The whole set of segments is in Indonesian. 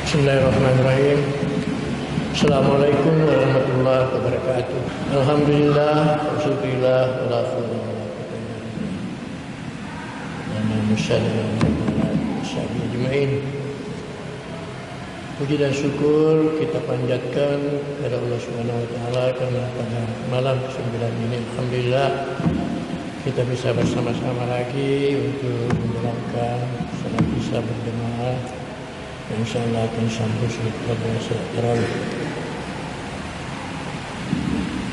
Bismillahirrahmanirrahim. Assalamualaikum warahmatullahi wabarakatuh. Alhamdulillah, wassyukurillah, wala haula wala quwwata illa billah. Puji dan syukur kita panjatkan kepada Allah Subhanahu wa taala karena pada malam ke-9 ini alhamdulillah kita bisa bersama-sama lagi untuk menjalankan salat Isya berjamaah. InsyaAllah akan sambung pada salat tarawih.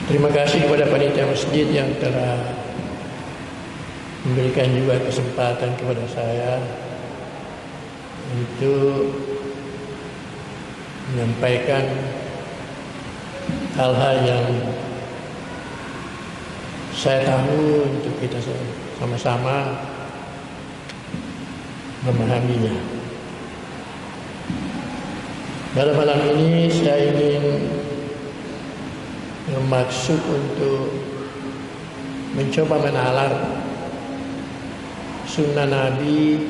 Terima kasih kepada panitia masjid yang telah memberikan juga kesempatan kepada saya untuk menyampaikan hal-hal yang saya tahu untuk kita sama-sama memahaminya. Pada malam ini saya ingin bermaksud untuk mencoba menalar sunnah Nabi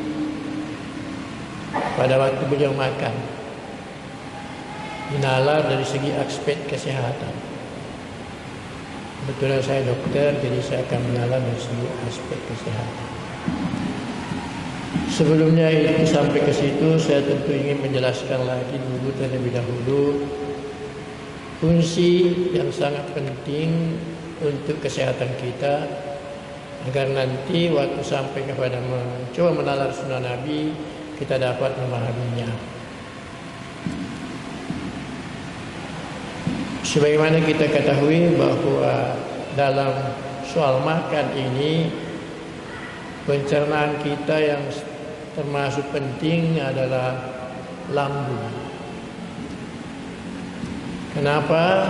pada waktu beliau makan. Dinalar dari segi aspek kesehatan. Kebetulan saya dokter, jadi saya akan menalar dari segi aspek kesehatan. Sebelumnya itu sampai ke situ, saya tentu ingin menjelaskan lagi dulu terlebih dahulu fungsi yang sangat penting untuk kesehatan kita, agar nanti waktu sampai kepada mencoba menalar sunnah Nabi kita dapat memahaminya. Sebagaimana kita ketahui bahwa dalam soal makan ini pencernaan kita yang termasuk penting adalah lambung. Kenapa?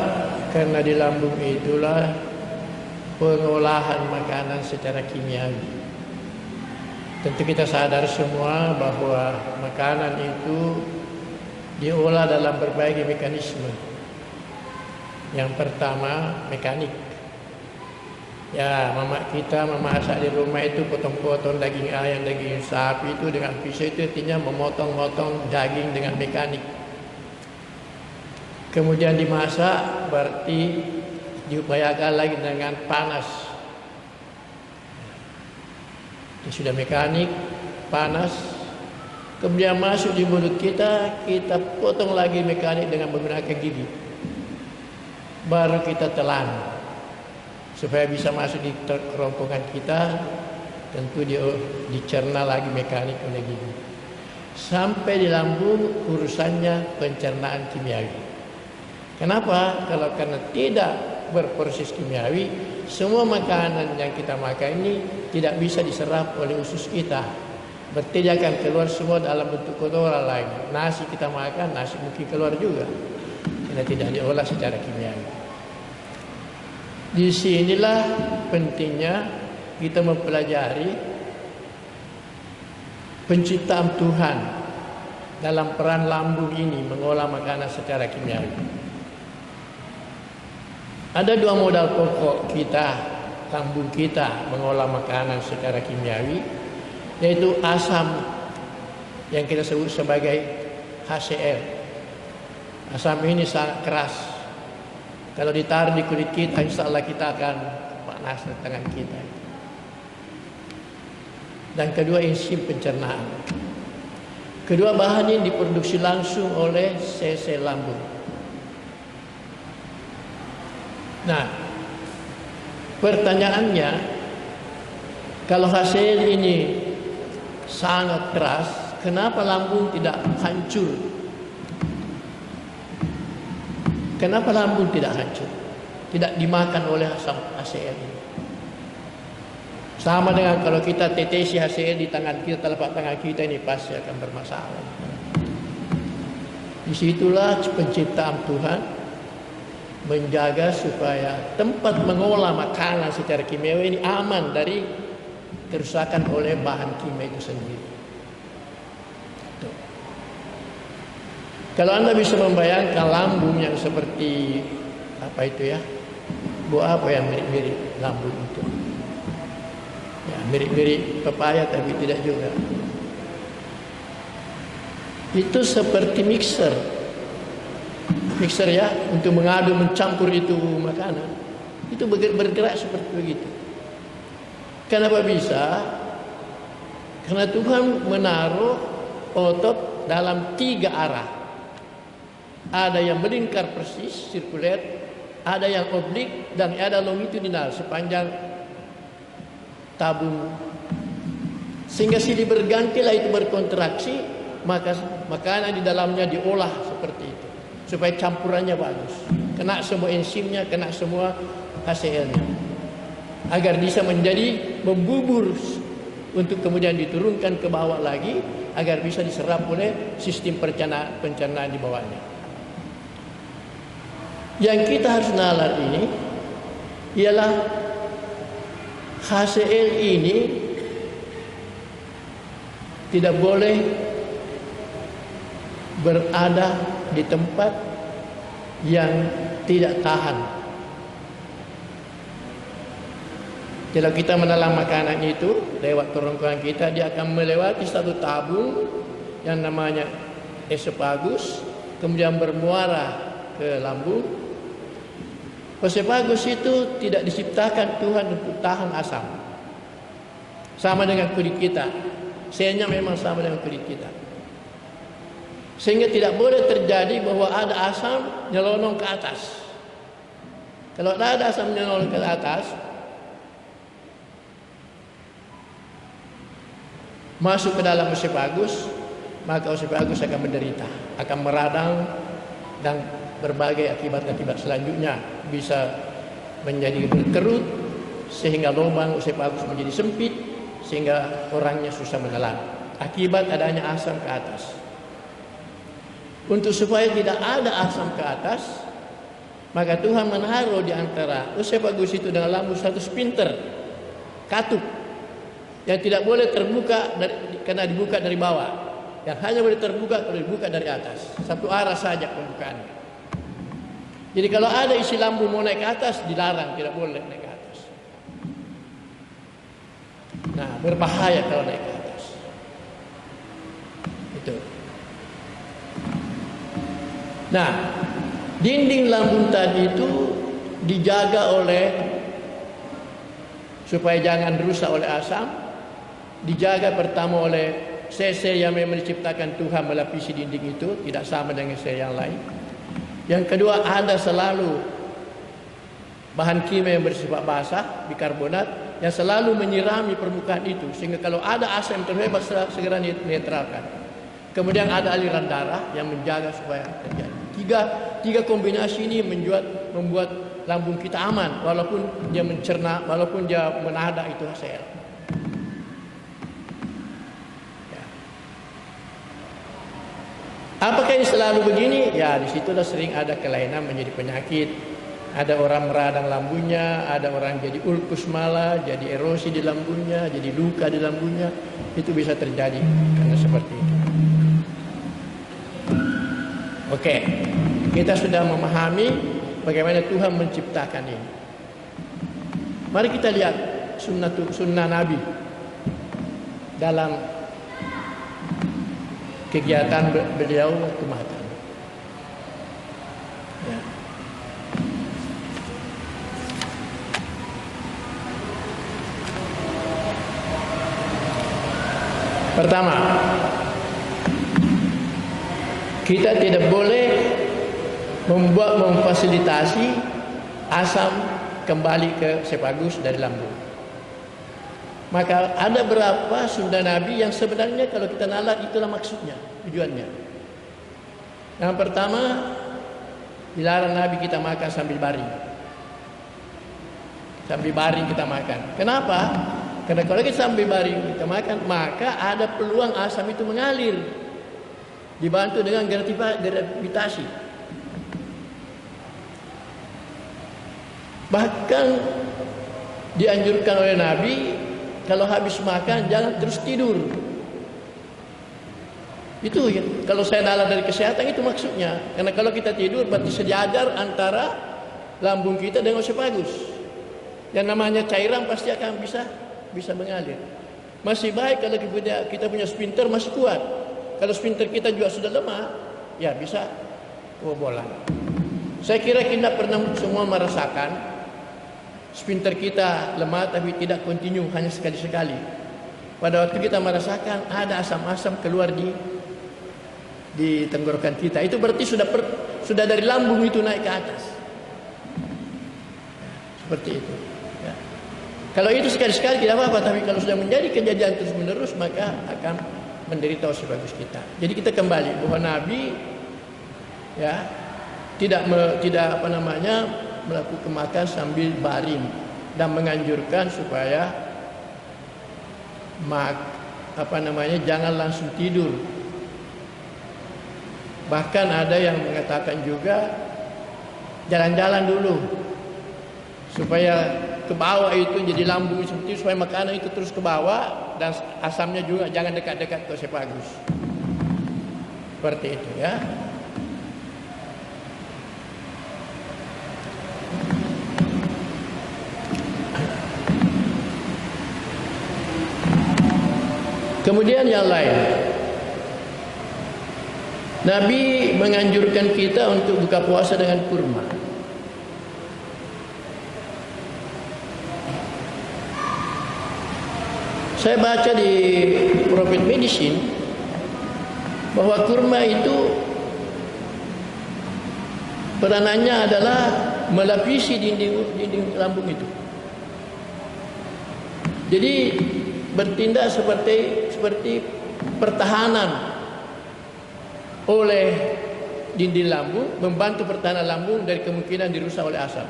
Karena di lambung itulah pengolahan makanan secara kimiawi. Tentu kita sadar semua bahwa makanan itu diolah dalam berbagai mekanisme. Yang pertama, mekanik. Ya, mama kita memasak di rumah itu potong-potong daging ayam, daging sapi itu dengan pisau itu artinya memotong-motong daging dengan mekanik. Kemudian dimasak berarti diupayakan lagi dengan panas. Ini sudah mekanik, panas. Kemudian masuk di mulut kita, kita potong lagi mekanik dengan menggunakan gigi. Baru kita telan. Supaya bisa masuk di kerongkongan kita, tentu dicerna lagi mekanik oleh gigi. Sampai di lambung urusannya pencernaan kimiawi. Kenapa? Karena tidak berproses kimiawi, semua makanan yang kita makan ini tidak bisa diserap oleh usus kita. Berarti dia akan keluar semua dalam bentuk kotoran lagi. Nasi kita makan, nasi mungkin keluar juga, karena tidak diolah secara kimiawi. Di sinilah pentingnya kita mempelajari penciptaan Tuhan dalam peran lambung ini mengolah makanan secara kimiawi. Ada dua modal pokok kita, lambung kita mengolah makanan secara kimiawi, yaitu asam yang kita sebut sebagai HCl. Asam ini sangat keras. Kalau ditaruh di kulit kita, insya Allah kita akan panas di tangan kita. Dan kedua, enzim pencernaan. Kedua bahan ini diproduksi langsung oleh sel-sel lambung. Nah, pertanyaannya, kalau hasil ini sangat keras, kenapa lambung tidak hancur? Kenapa lambung tidak hancur? Tidak dimakan oleh asam HCl ini. Sama dengan kalau kita tetesi HCl di tangan kita, telapak tangan kita ini pasti akan bermasalah. Disitulah penciptaan Tuhan menjaga supaya tempat mengolah makanan secara kimiawi ini aman dari kerusakan oleh bahan kimia itu sendiri. Kalau Anda bisa membayangkan lambung yang seperti apa itu ya, buah apa yang mirip-mirip lambung itu, ya mirip-mirip pepaya tapi tidak juga. itu seperti mixer ya, untuk mengaduk, mencampur itu makanan. Itu bergerak seperti begitu. Kenapa bisa? Karena Tuhan menaruh otot dalam 3 arah. Ada yang melingkar persis, sirkuler, ada yang oblik, dan ada longitudinal sepanjang tabung. Sehingga silih bergantilah itu berkontraksi, maka makanan di dalamnya diolah seperti itu, supaya campurannya bagus, kena semua enzimnya, kena semua HCl-nya, agar bisa menjadi membubur untuk kemudian diturunkan ke bawah lagi, agar bisa diserap oleh sistem pencernaan di bawahnya. Yang kita harus nalar ini ialah HCl ini tidak boleh berada di tempat yang tidak tahan. Kalau kita menelan makanan itu lewat kerongkongan kita, dia akan melewati satu tabung yang namanya esofagus, kemudian bermuara ke lambung. Esofagus itu tidak diciptakan Tuhan untuk tahan asam. Sama dengan kulit kita. Selnya memang sama dengan kulit kita. Sehingga tidak boleh terjadi bahwa ada asam nyelonong ke atas. Kalau ada asam nyelonong ke atas, masuk ke dalam esofagus, maka esofagus akan menderita, akan meradang, dan berbagai akibat-akibat selanjutnya. Bisa menjadi berkerut, sehingga lubang esofagus menjadi sempit, sehingga orangnya susah menelan akibat adanya asam ke atas. Untuk supaya tidak ada asam ke atas, maka Tuhan menaruh di antara esofagus itu dengan lambung satu spinter, katup, yang tidak boleh terbuka karena dibuka dari bawah, yang hanya boleh terbuka kalau dibuka dari atas. Satu arah saja pembukaannya. Jadi kalau ada isi lambung mau naik ke atas, dilarang, tidak boleh naik ke atas. Nah, berbahaya kalau naik ke atas. Itu. Nah, dinding lambung tadi itu dijaga supaya jangan rusak oleh asam. Dijaga pertama oleh sel-sel yang memang diciptakan Tuhan melapisi dinding itu, tidak sama dengan sel yang lain. Yang kedua, ada selalu bahan kimia yang bersifat basah, bikarbonat, yang selalu menyirami permukaan itu, sehingga kalau ada asam terhebat segera dinetralkan. Kemudian ada aliran darah yang menjaga supaya terjadi. Tiga kombinasi ini membuat lambung kita aman, walaupun dia mencerna, walaupun dia menadak itu HCl. Ya. Apakah ini selalu begini? Ya, disitulah sering ada kelainan menjadi penyakit. Ada orang meradang lambungnya, ada orang jadi ulkus malah, jadi erosi di lambungnya, jadi luka di lambungnya. Itu bisa terjadi karena seperti itu. Oke, kita sudah memahami bagaimana Tuhan menciptakan ini. Mari kita lihat sunnah Nabi dalam kegiatan beliau waktu makan. Ya. Pertama, kita tidak boleh memfasilitasi asam kembali ke esofagus dari lambung. Maka ada beberapa sunnah Nabi yang sebenarnya kalau kita nalar itulah maksudnya, tujuannya. Yang pertama, dilarang Nabi kita makan sambil baring. Sambil baring kita makan. Kenapa? Karena kalau kita sambil baring kita makan, maka ada peluang asam itu mengalir, dibantu dengan gravitasi. Bahkan dianjurkan oleh Nabi, kalau habis makan jangan terus tidur. Itu ya, kalau saya nalar dari kesehatan itu maksudnya. Karena kalau kita tidur berarti sejajar antara lambung kita dengan esofagus. Yang namanya cairan pasti akan bisa mengalir. Masih baik kalau kita punya sphincter masih kuat. Kalau sphincter kita juga sudah lemah, ya bisa kebobolan. Saya kira kita pernah semua merasakan sphincter kita lemah tapi tidak kontinu, hanya sekali-sekali. Pada waktu kita merasakan ada asam-asam keluar di tenggorokan kita, itu berarti sudah dari lambung itu naik ke atas. Seperti itu. Ya. Kalau itu sekali-sekali tidak apa-apa, tapi kalau sudah menjadi kejadian terus-menerus maka akan menderita usia bagus kita. Jadi kita kembali bahwa Nabi ya tidak melakukan makan sambil baring dan menganjurkan supaya jangan langsung tidur. Bahkan ada yang mengatakan juga jalan-jalan dulu supaya ke bawah itu jadi lambung seperti itu, supaya makanan itu terus ke bawah dan asamnya juga jangan dekat-dekat ke esofagus. Seperti itu ya. Kemudian yang lain, Nabi menganjurkan kita untuk buka puasa dengan kurma. Saya baca di Prophet Medicine bahwa kurma itu peranannya adalah melapisi dinding lambung itu. Jadi bertindak seperti pertahanan oleh dinding lambung, membantu pertahanan lambung dari kemungkinan dirusak oleh asam.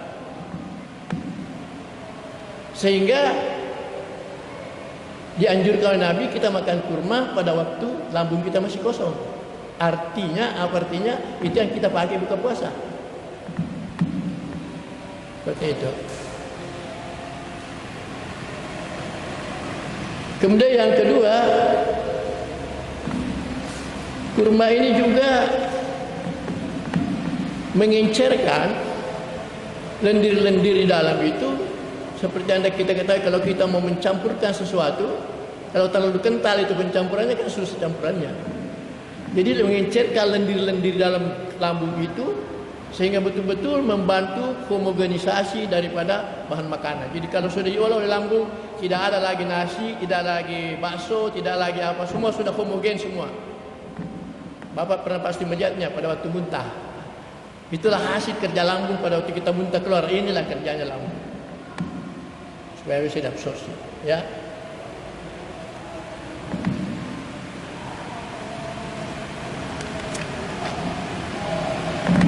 Sehingga dianjurkan oleh Nabi kita makan kurma pada waktu lambung kita masih kosong. Artinya apa artinya? Itu yang kita pakai buka puasa. Seperti itu. Kemudian yang kedua, kurma ini juga mengencerkan lendir-lendir di dalam itu. Seperti Anda kita ketahui, kalau kita mau mencampurkan sesuatu, kalau terlalu kental itu pencampurannya kan susah campurannya. Jadi mengencerkan lendir-lendir dalam lambung itu sehingga betul-betul membantu homogenisasi daripada bahan makanan. Jadi kalau sudah diolah oleh lambung, tidak ada lagi nasi, tidak lagi bakso, tidak lagi apa, semua sudah homogen semua. Bapak pernah pasti melihatnya pada waktu muntah. Itulah hasil kerja lambung pada waktu kita muntah keluar. Inilah kerjanya lambung. Supaya bisa diabsorpsi, ya.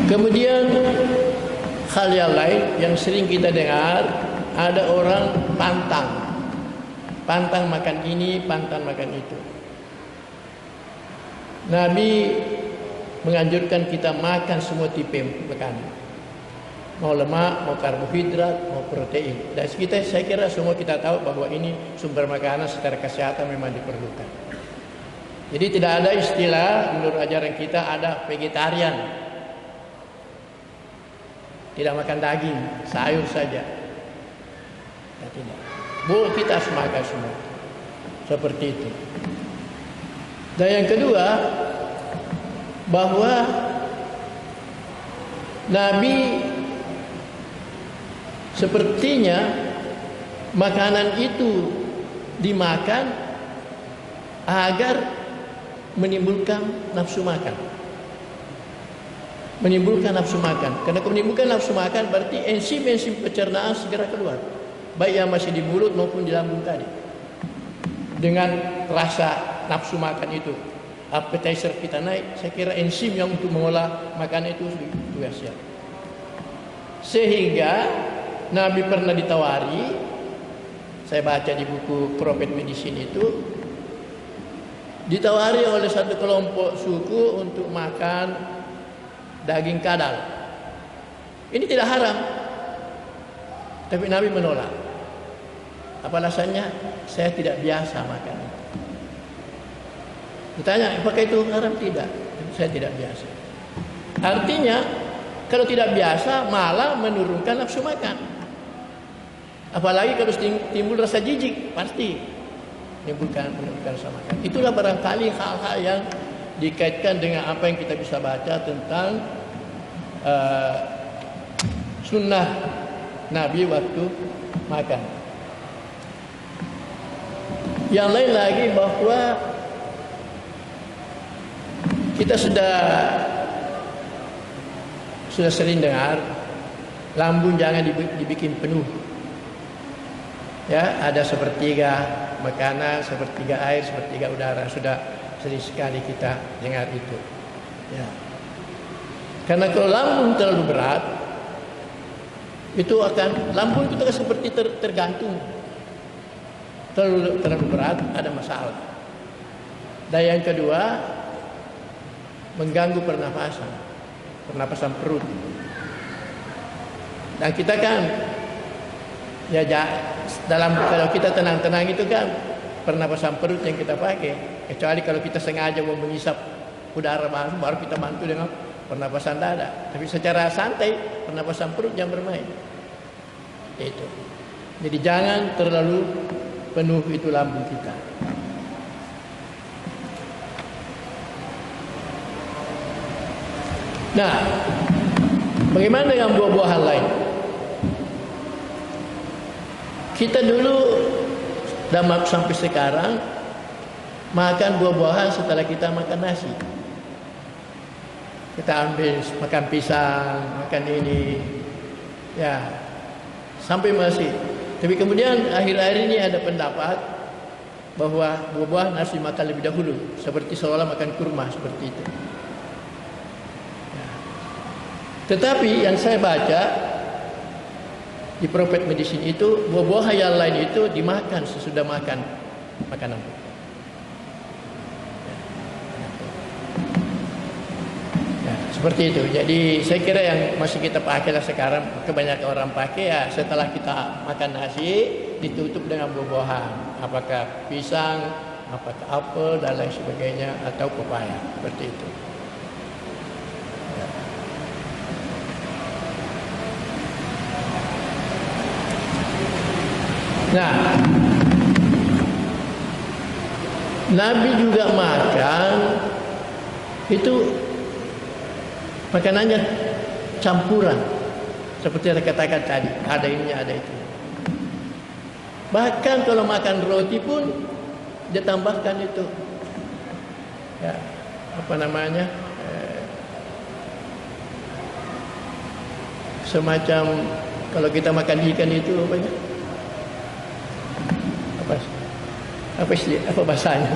Kemudian hal yang lain yang sering kita dengar, ada orang pantang makan ini, pantang makan itu. Nabi menganjurkan kita makan semua tipe makanan. Mau lemak, mau karbohidrat, mau protein. Dan saya kira semua kita tahu bahwa ini sumber makanan secara kesehatan memang diperlukan. Jadi tidak ada istilah menurut ajaran kita ada vegetarian. Tidak makan daging, sayur saja. Ya, tidak. Kita harus makan semua. Seperti itu. Dan yang kedua, bahwa Nabi sepertinya makanan itu dimakan agar menimbulkan nafsu makan. Menimbulkan nafsu makan. Karena menimbulkan nafsu makan berarti enzim-enzim pencernaan segera keluar. Baik yang masih di mulut maupun di lambung tadi. Dengan rasa nafsu makan itu, appetizer kita naik, saya kira enzim yang untuk mengolah makanan itu sudah siap. Sehingga Nabi pernah ditawari, saya baca di buku Prophet Medicine itu, ditawari oleh satu kelompok suku untuk makan daging kadal. Ini tidak haram, tapi Nabi menolak. Apa alasannya? Saya tidak biasa makan itu. Ditanya, apakah itu haram? Tidak, saya tidak biasa. Artinya, kalau tidak biasa malah menurunkan nafsu makan. Apalagi kalau timbul rasa jijik, pasti menurunkan rasa makan. Itulah barangkali hal-hal yang dikaitkan dengan apa yang kita bisa baca tentang sunnah Nabi waktu makan. Yang lain lagi bahwa kita sudah sering dengar lambung jangan dibikin penuh. Ya, ada sepertiga makanan, sepertiga air, sepertiga udara. Sudah sering sekali kita dengar itu. Ya. Karena kalau lambung terlalu berat, itu akan lambung itu akan seperti tergantung. Terlalu berat ada masalah. Dan yang kedua, mengganggu pernapasan perut. Dan kita kan kalau kita tenang-tenang itu kan pernapasan perut yang kita pakai. Kecuali kalau kita sengaja mau mengisap udara masuk, baru kita bantu dengan pernapasan dada. Tapi secara santai pernapasan perut jangan bermain. Itu. Jadi jangan terlalu penuh itu lambung kita. Nah, bagaimana dengan buah-buahan lain? Kita dulu dan sampai sekarang makan buah-buahan setelah kita makan nasi. Kita ambil makan pisang, makan ini, ya sampai masih. Tapi kemudian akhir-akhir ini ada pendapat bahwa buah-buahan harus dimakan lebih dahulu, seperti seolah makan kurma seperti itu. Ya. Tetapi yang saya baca di Prophet Medicine itu buah-buahan yang lain itu dimakan sesudah makan makanan. Ya, seperti itu. Jadi saya kira yang masih kita pakai lah sekarang, kebanyakan orang pakai ya setelah kita makan nasi ditutup dengan buah-buahan, apakah pisang, apakah apel dan lain sebagainya atau pepaya, seperti itu. Nah, Nabi juga makan itu makanannya campuran, seperti yang katakan tadi, ada ini ada itu. Bahkan kalau makan roti pun dia tambahkan itu, ya apa namanya, semacam kalau kita makan ikan itu apa bahasanya?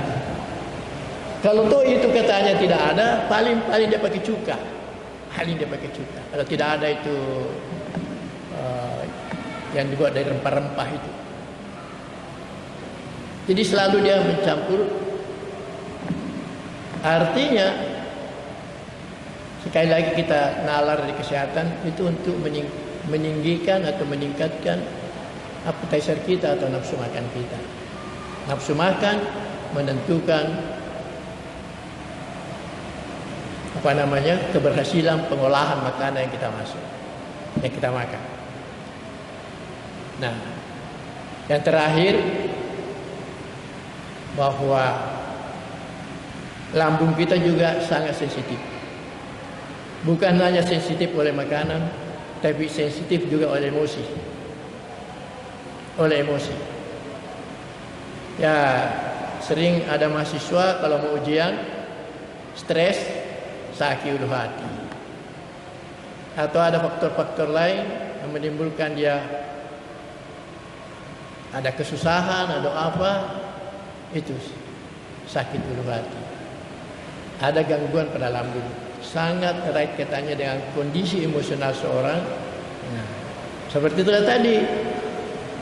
Kalau toh itu katanya tidak ada, paling dia pakai cuka. Paling dia pakai cuka. Kalau tidak ada itu yang dibuat dari rempah-rempah itu. Jadi selalu dia mencampur. Artinya sekali lagi kita nalar di kesehatan itu untuk meninggikan atau meningkatkan appetizer kita atau nafsu makan kita. Nafsu makan menentukan keberhasilan pengolahan makanan yang kita makan. Nah, yang terakhir bahwa lambung kita juga sangat sensitif. Bukan hanya sensitif oleh makanan, tapi sensitif juga oleh emosi. Ya, sering ada mahasiswa kalau mau ujian stres, sakit ulu hati. Atau ada faktor-faktor lain yang menimbulkan dia ada kesusahan, ada apa, itu sakit ulu hati. Ada gangguan pada lambung. Sangat erat kaitannya dengan kondisi emosional seorang. Nah, seperti itu tadi.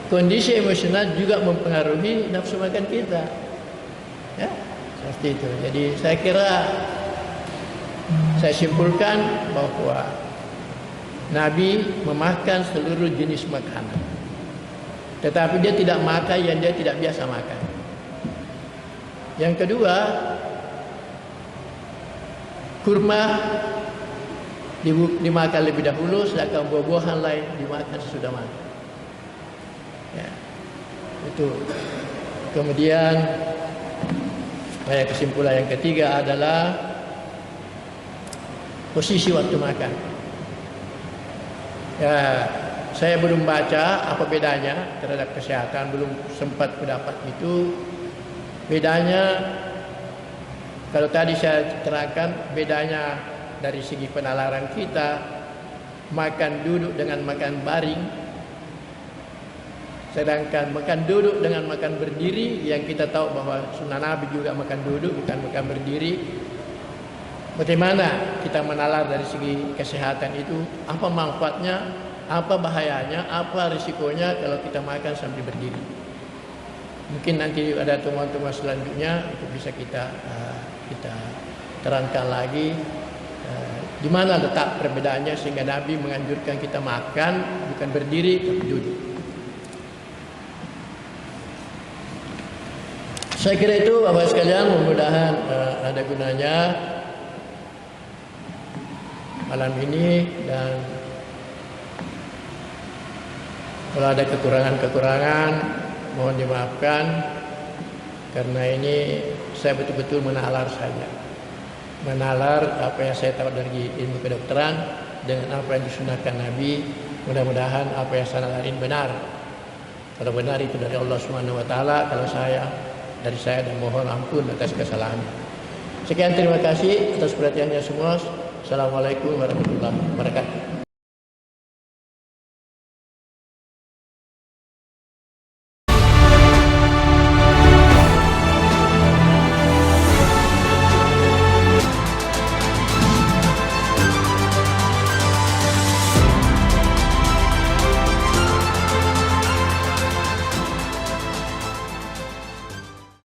Kondisi emosional juga mempengaruhi nafsu makan kita. Ya, seperti itu. Jadi saya kira saya simpulkan bahwa Nabi memakan seluruh jenis makanan. Tetapi dia tidak makan yang dia tidak biasa makan. Yang kedua, kurma dimakan lebih dahulu, sedangkan buah-buahan lain dimakan sesudah makan. Ya, itu. Kemudian kesimpulan yang ketiga adalah posisi waktu makan. Ya, saya belum baca apa bedanya terhadap kesehatan, belum sempat mendapat itu. Bedanya, kalau tadi saya terangkan, bedanya dari segi penalaran kita, makan duduk dengan makan baring, sedangkan makan duduk dengan makan berdiri, yang kita tahu bahwa sunnah Nabi juga makan duduk, bukan makan berdiri. Bagaimana kita menalar dari segi kesehatan itu, apa manfaatnya, apa bahayanya, apa risikonya kalau kita makan sambil berdiri. Mungkin nanti ada temuan-temuan selanjutnya itu bisa kita terangkan lagi di mana letak perbedaannya sehingga Nabi menganjurkan kita makan bukan berdiri tapi duduk. Saya kira itu Bapak sekalian, mudah-mudahan ada gunanya malam ini, dan kalau ada kekurangan-kekurangan mohon dimaafkan, karena ini saya betul-betul menalar saja. Menalar apa yang saya tahu dari ilmu kedokteran dengan apa yang disunahkan Nabi. Mudah-mudahan apa yang saya lakukan benar. Kalau benar itu dari Allah Subhanahu wa taala, kalau dari saya, dan mohon ampun atas kesalahannya. Sekian, terima kasih atas perhatiannya semua. Assalamualaikum warahmatullahi wabarakatuh.